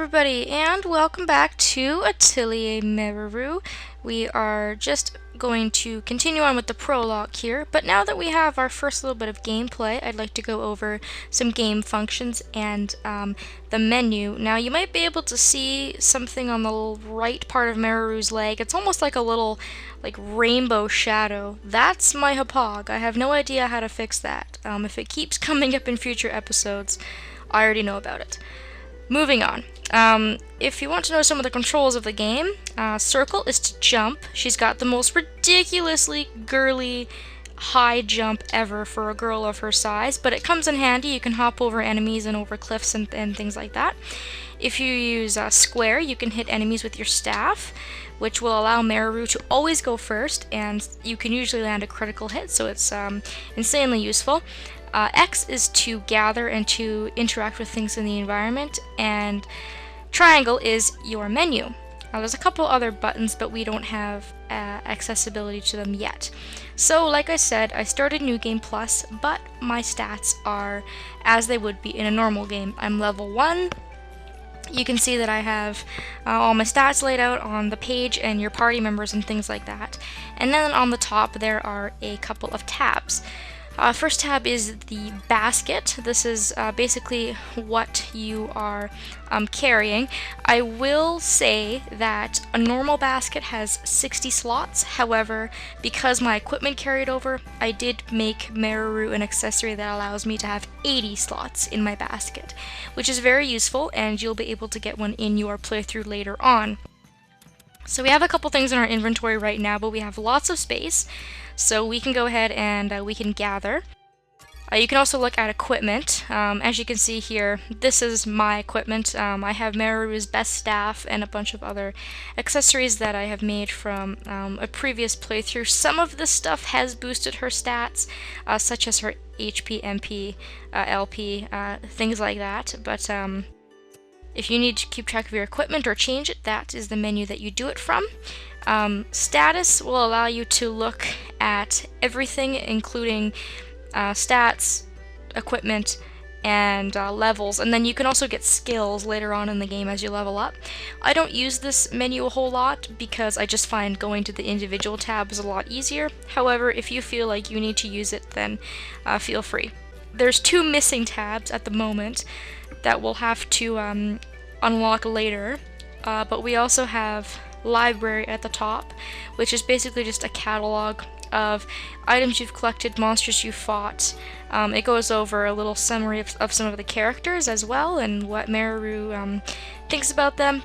everybody, and welcome back to Atelier Meruru. We are just going to continue on with the prologue here, but now that we have our first little bit of gameplay, I'd like to go over some game functions and the menu. Now, you might be able to see something on the right part of Meruru's leg. It's almost like a little rainbow shadow. That's my Hapog. I have no idea how to fix that. If it keeps coming up in future episodes, I already know about it. Moving on. If you want to know some of the controls of the game, circle is to jump. She's got the most ridiculously girly high jump ever for a girl of her size, but it comes in handy. You can hop over enemies and over cliffs and things like that. If you use square, you can hit enemies with your staff, which will allow Meruru to always go first, and you can usually land a critical hit, so it's insanely useful. X is to gather and to interact with things in the environment, and triangle is your menu. There's a couple other buttons, but we don't have accessibility to them yet. So, like I said, I started New Game Plus, but my stats are as they would be in a normal game. I'm level 1. You can see that I have all my stats laid out on the page and your party members and things like that. And then on the top there are a couple of tabs. First tab is the basket. This is basically what you are carrying. I will say that a normal basket has 60 slots. However, because my equipment carried over, I did make Meruru an accessory that allows me to have 80 slots in my basket, which is very useful, and you'll be able to get one in your playthrough later on. So we have a couple things in our inventory right now, but we have lots of space. So we can go ahead and we can gather. You can also look at equipment. As you can see here, this is my equipment. I have Meruru's best staff and a bunch of other accessories that I have made from a previous playthrough. Some of this stuff has boosted her stats, such as her HP, MP, LP, things like that. But if you need to keep track of your equipment or change it, that is the menu that you do it from. Status will allow you to look at everything, including stats, equipment, and levels, and then you can also get skills later on in the game as you level up. I don't use this menu a whole lot because I just find going to the individual tabs a lot easier. However, if you feel like you need to use it, then feel free. There's 2 missing tabs at the moment that we'll have to unlock later, but we also have library at the top, which is basically just a catalog of items you've collected, monsters you've fought. It goes over a little summary of some of the characters as well, and what Meruru thinks about them.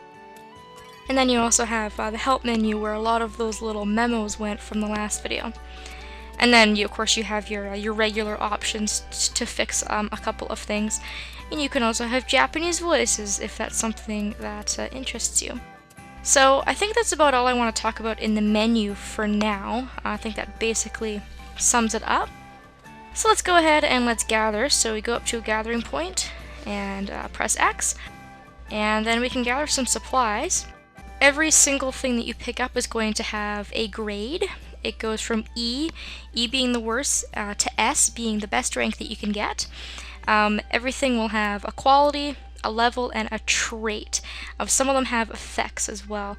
And then you also have the help menu, where a lot of those little memos went from the last video. And then of course you have your regular options to fix a couple of things. And you can also have Japanese voices if that's something that interests you. So I think that's about all I want to talk about in the menu for now. I think that basically sums it up. So let's go ahead and let's gather. So we go up to a gathering point and press X, and then we can gather some supplies. Every single thing that you pick up is going to have a grade. It goes from E being the worst, to S being the best rank that you can get. Everything will have a quality, a level, and a trait. Some of them have effects as well.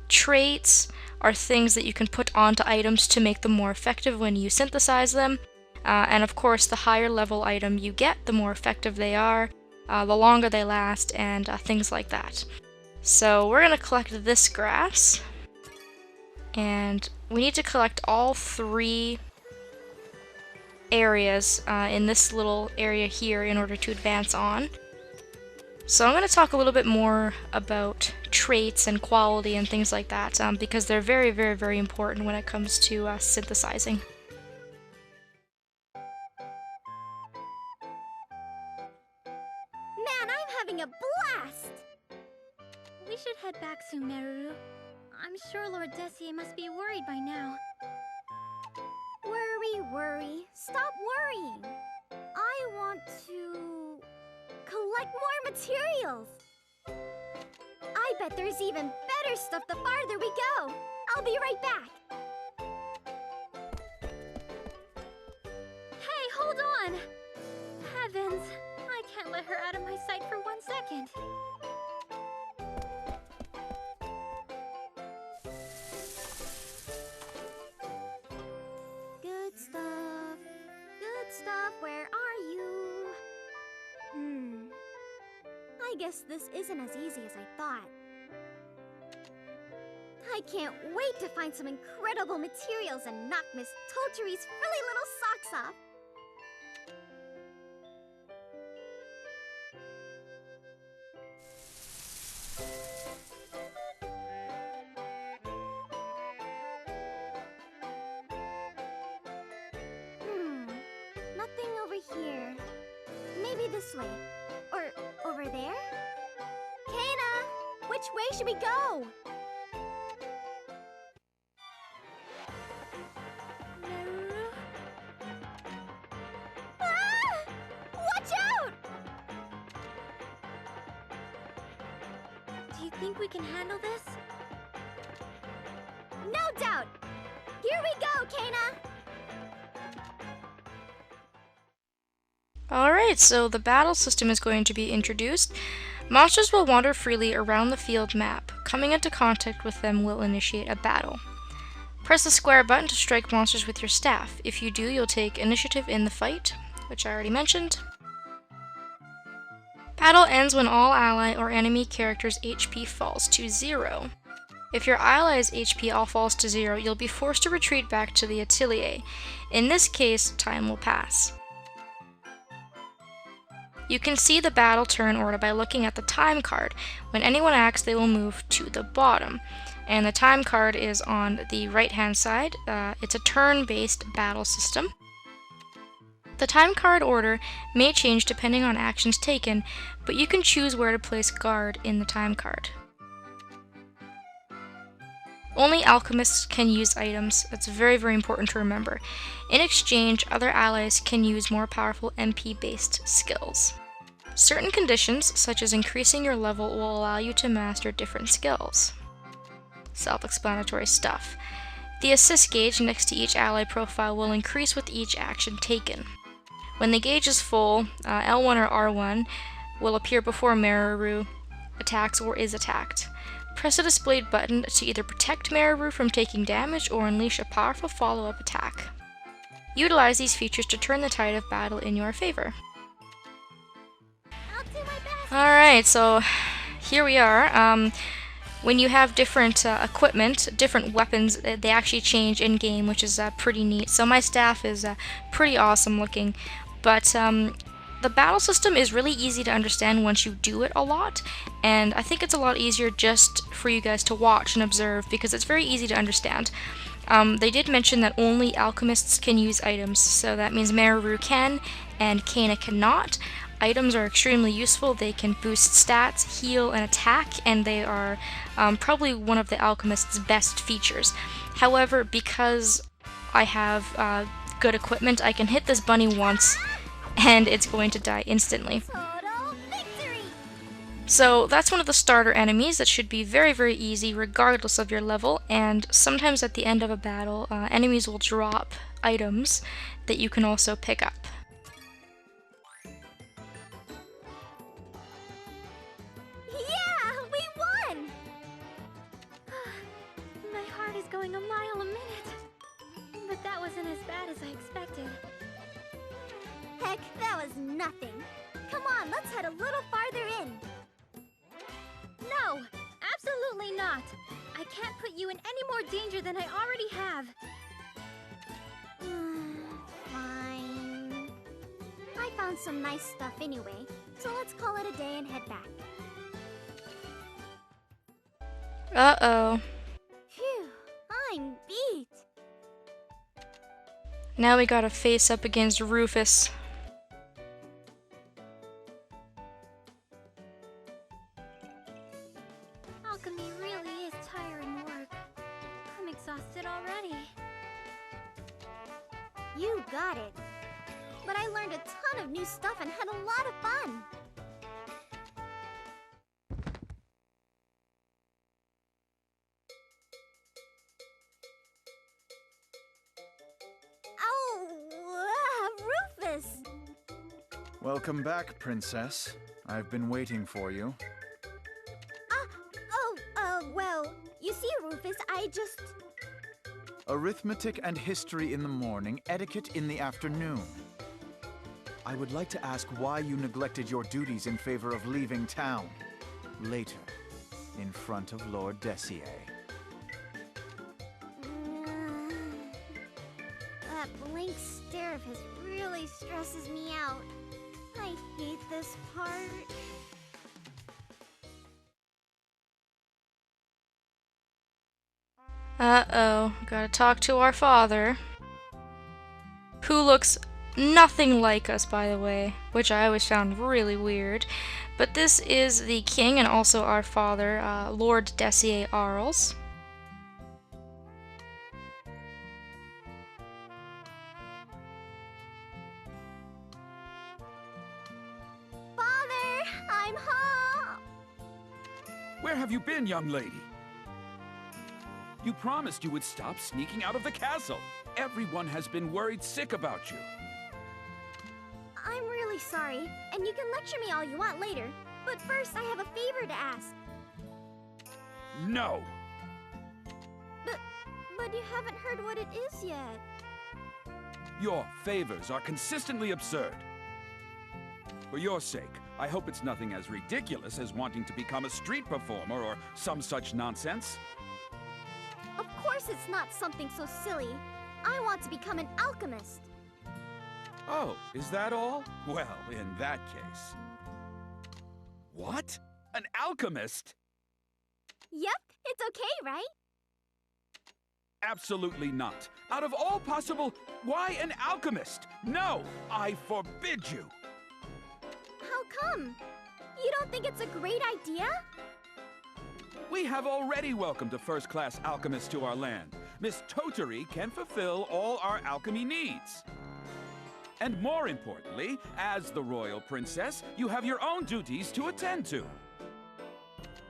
Traits are things that you can put onto items to make them more effective when you synthesize them. And of course, the higher level item you get, the more effective they are, the longer they last, and things like that. So we're going to collect this grass, and we need to collect all 3 areas in this little area here in order to advance on. So I'm going to talk a little bit more about traits and quality and things like that, because they're very, very, very important when it comes to synthesizing. Man, I'm having a blast! We should head back soon, Meruru. I'm sure Lord Dessier must be worried by now. Worry. Stop worrying. I want to collect more materials. I bet there's even better stuff the farther we go. I'll be right back. Hey, hold on! Heavens, I can't let her out of my sight for 1 second. I guess this isn't as easy as I thought. I can't wait to find some incredible materials and knock Miss Toltery's frilly little socks off. Nothing over here. Maybe this way. Or over there? Kana! Which way should we go? Meruru? Ah! Watch out! Do you think we can handle this? No doubt! Here we go, Kana! Alright, so the battle system is going to be introduced. Monsters will wander freely around the field map. Coming into contact with them will initiate a battle. Press the square button to strike monsters with your staff. If you do, you'll take initiative in the fight, which I already mentioned. Battle ends when all ally or enemy characters' HP falls to 0. If your ally's HP all falls to 0, you'll be forced to retreat back to the Atelier. In this case, time will pass. You can see the battle turn order by looking at the time card. When anyone acts, they will move to the bottom. And the time card is on the right-hand side. It's a turn-based battle system. The time card order may change depending on actions taken, but you can choose where to place guard in the time card. Only alchemists can use items. That's very, very important to remember. In exchange, other allies can use more powerful MP-based skills. Certain conditions, such as increasing your level, will allow you to master different skills. Self-explanatory stuff. The assist gauge next to each ally profile will increase with each action taken. When the gauge is full, L1 or R1 will appear before Meruru attacks or is attacked. Press the displayed button to either protect Meruru from taking damage or unleash a powerful follow-up attack. Utilize these features to turn the tide of battle in your favor. I'll do my best. Alright, so here we are. When you have different equipment, different weapons, they actually change in-game, which is pretty neat. So my staff is pretty awesome looking, but the battle system is really easy to understand once you do it a lot, and I think it's a lot easier just for you guys to watch and observe because it's very easy to understand. They did mention that only alchemists can use items, so that means Meruru can and Kana cannot. Items are extremely useful. They can boost stats, heal, and attack, and they are probably one of the alchemist's best features. However, because I have good equipment, I can hit this bunny once and it's going to die instantly. Total victory! So that's one of the starter enemies that should be very, very easy regardless of your level, and sometimes at the end of a battle, enemies will drop items that you can also pick up. Yeah! We won! My heart is going a mile a minute. But that wasn't as bad as I expected. Heck, that was nothing. Come on, let's head a little farther in. No, absolutely not. I can't put you in any more danger than I already have. Fine. I found some nice stuff anyway, so let's call it a day and head back. Uh-oh. Phew, I'm beat. Now we gotta face up against Rufus. Alchemy really is tiring work. I'm exhausted already. You got it. But I learned a ton of new stuff and had a lot of fun. Rufus! Welcome back, Princess. I've been waiting for you. Well, you see, Rufus, I just... Arithmetic and history in the morning, etiquette in the afternoon. I would like to ask why you neglected your duties in favor of leaving town. Later, in front of Lord Dessier. That blank stare of his really stresses me out. I hate this part. Uh-oh, gotta talk to our father. Who looks nothing like us, by the way, which I always found really weird. But this is the king and also our father, Lord Dessier Arles. Father, I'm home! Where have you been, young lady? You promised you would stop sneaking out of the castle. Everyone has been worried sick about you. I'm really sorry, and you can lecture me all you want later. But first, I have a favor to ask. No! But you haven't heard what it is yet. Your favors are consistently absurd. For your sake, I hope it's nothing as ridiculous as wanting to become a street performer or some such nonsense. Of course it's not something so silly. I want to become an alchemist. Oh, is that all? Well, in that case... What? An alchemist? Yep, it's okay, right? Absolutely not. Out of all possible... Why an alchemist? No! I forbid you! How come? You don't think it's a great idea? We have already welcomed a first-class alchemist to our land. Miss Toturi can fulfill all our alchemy needs. And more importantly, as the royal princess, you have your own duties to attend to.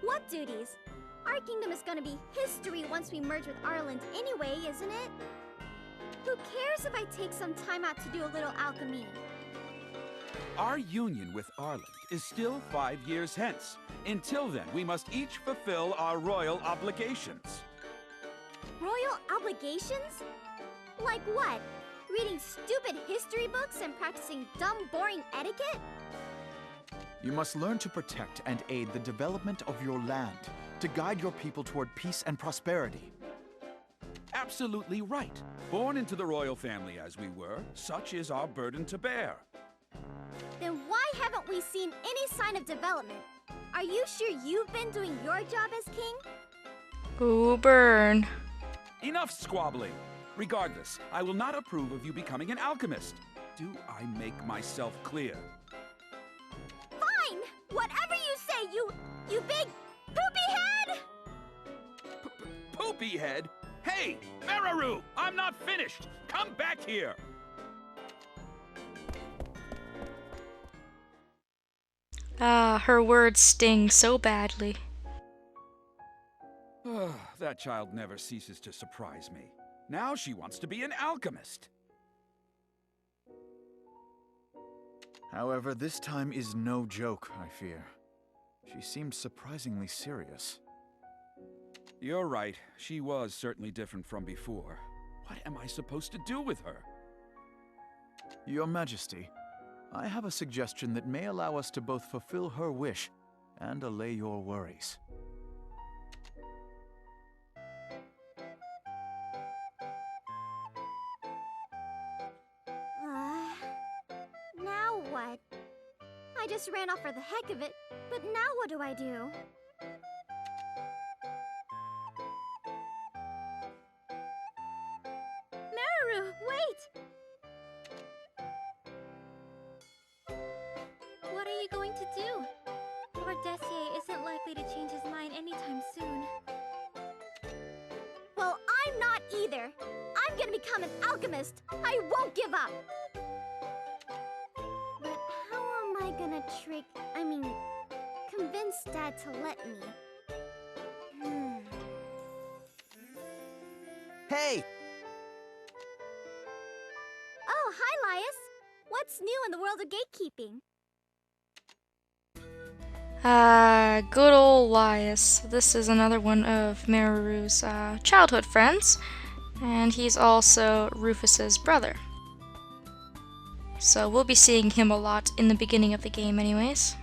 What duties? Our kingdom is gonna be history once we merge with Arland anyway, isn't it? Who cares if I take some time out to do a little alchemy? Our union with Arland is still 5 years hence. Until then, we must each fulfill our royal obligations. Royal obligations? Like what? Reading stupid history books and practicing dumb, boring etiquette? You must learn to protect and aid the development of your land, to guide your people toward peace and prosperity. Absolutely right. Born into the royal family as we were, such is our burden to bear. Then why haven't we seen any sign of development? Are you sure you've been doing your job as king? Ooh, burn. Enough squabbling. Regardless, I will not approve of you becoming an alchemist. Do I make myself clear? Fine! Whatever you say, you big poopy head! Poopy head? Hey, Meruru! I'm not finished! Come back here! Ah, her words sting so badly. That child never ceases to surprise me. Now she wants to be an alchemist. However, this time is no joke, I fear. She seemed surprisingly serious. You're right. She was certainly different from before. What am I supposed to do with her? Your Majesty, I have a suggestion that may allow us to both fulfill her wish and allay your worries. Now what? I just ran off for the heck of it, but now what do I do? Meruru, wait! What are you going to do? Lord Dessier isn't likely to change his mind anytime soon. Well, I'm not either. I'm gonna become an alchemist. I won't give up. But how am I gonna convince Dad to let me? Hey! Oh, hi, Lias. What's new in the world of gatekeeping? Ah, good old Lias. This is another one of Meruru's childhood friends, and he's also Rufus's brother. So we'll be seeing him a lot in the beginning of the game anyways.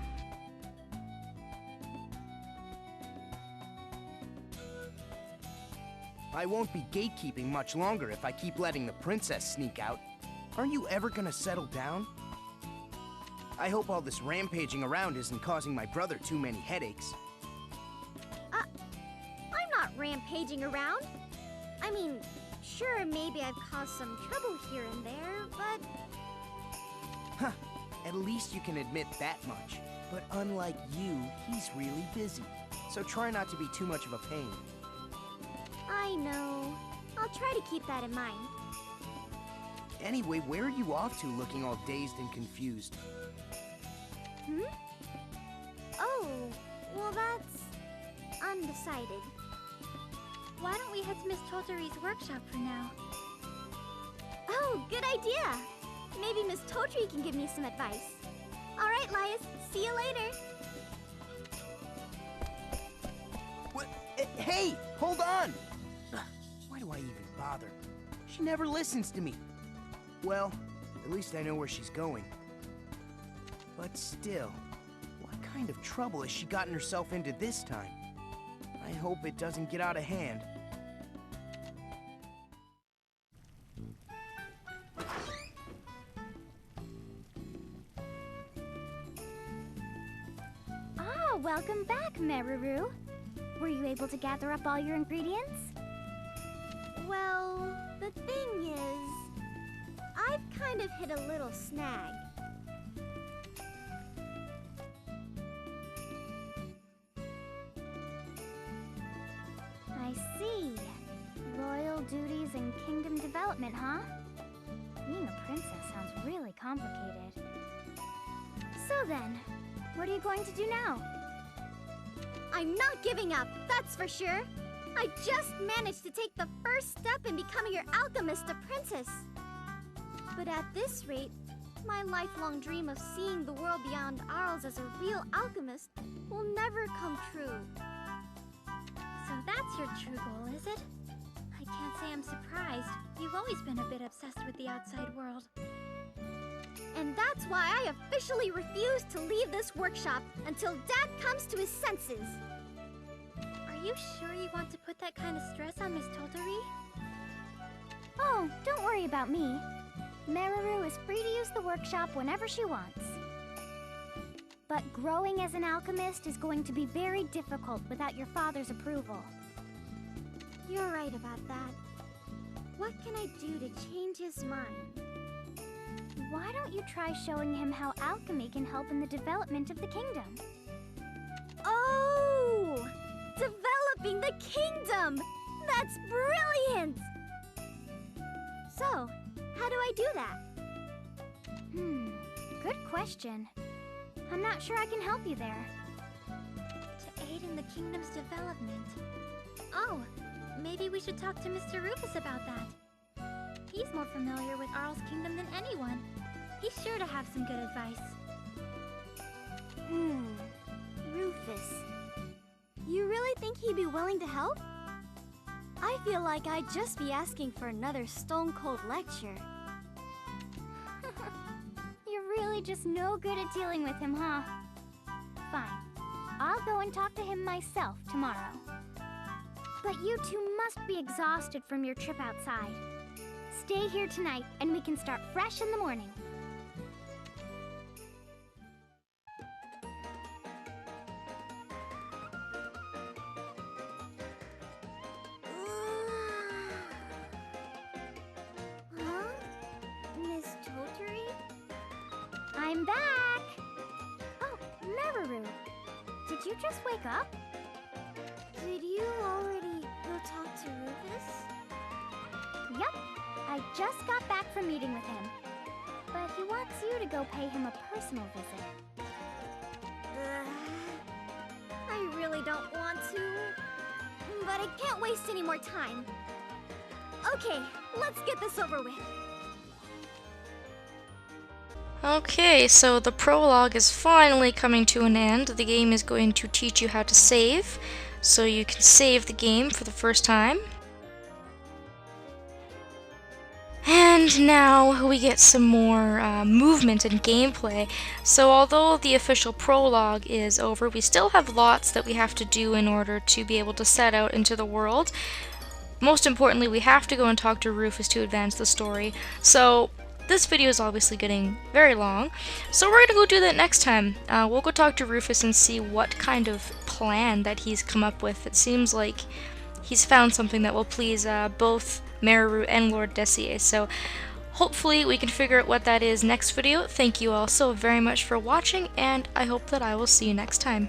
I won't be gatekeeping much longer if I keep letting the princess sneak out. Aren't you ever gonna settle down? I hope all this rampaging around isn't causing my brother too many headaches. I'm not rampaging around. I mean, sure, maybe I've caused some trouble here and there, but... Huh, at least you can admit that much. But unlike you, he's really busy. So try not to be too much of a pain. I know. I'll try to keep that in mind. Anyway, where are you off to looking all dazed and confused? Oh, well that's... undecided. Why don't we head to Miss Totori's workshop for now? Oh, good idea! Maybe Miss Totri can give me some advice. Alright, Lias, see you later! What? Hey, hold on! Ugh, why do I even bother? She never listens to me. Well, at least I know where she's going. But still, what kind of trouble has she gotten herself into this time? I hope it doesn't get out of hand. Ah, welcome back, Meruru. Were you able to gather up all your ingredients? Well, the thing is, I've kind of hit a little snag. I see. Royal duties and kingdom development, huh? Being a princess sounds really complicated. So then, what are you going to do now? I'm not giving up, that's for sure. I just managed to take the first step in becoming your Alchemist Apprentice. But at this rate, my lifelong dream of seeing the world beyond Arles as a real alchemist will never come true. So that's your true goal, is it? I can't say I'm surprised. You've always been a bit obsessed with the outside world. And that's why I officially refuse to leave this workshop until Dad comes to his senses. Are you sure you want to put that kind of stress on Miss Totori? Oh, don't worry about me. Meruru is free to use the workshop whenever she wants. But growing as an alchemist is going to be very difficult without your father's approval. You're right about that. What can I do to change his mind? Why don't you try showing him how alchemy can help in the development of the kingdom? Oh! Developing the kingdom! That's brilliant! So, how do I do that? Good question. I'm not sure I can help you there. To aid in the kingdom's development. Oh, maybe we should talk to Mr. Rufus about that. He's more familiar with Arl's kingdom than anyone. He's sure to have some good advice. Rufus. You really think he'd be willing to help? I feel like I'd just be asking for another stone-cold lecture. You're really just no good at dealing with him, huh? Fine. I'll go and talk to him myself tomorrow. But you two must be exhausted from your trip outside. Stay here tonight, and we can start fresh in the morning. Huh? Miss Totori? I'm back! Oh, Meruru. Did you just wake up? Did you already go talk to Rufus? Yup. I just got back from meeting with him. But he wants you to go pay him a personal visit. I really don't want to. But I can't waste any more time. Okay, let's get this over with. Okay, so the prologue is finally coming to an end. The game is going to teach you how to save, so you can save the game for the first time. And And now we get some more movement and gameplay. So although the official prologue is over, we still have lots that we have to do in order to be able to set out into the world. Most importantly, we have to go and talk to Rufus to advance the story. So this video is obviously getting very long, so we're gonna go do that next time. We'll go talk to Rufus and see what kind of plan that he's come up with. It seems like he's found something that will please both Meruru and Lord Dessier, so hopefully we can figure out what that is next video. Thank you all so very much for watching, and I hope that I will see you next time.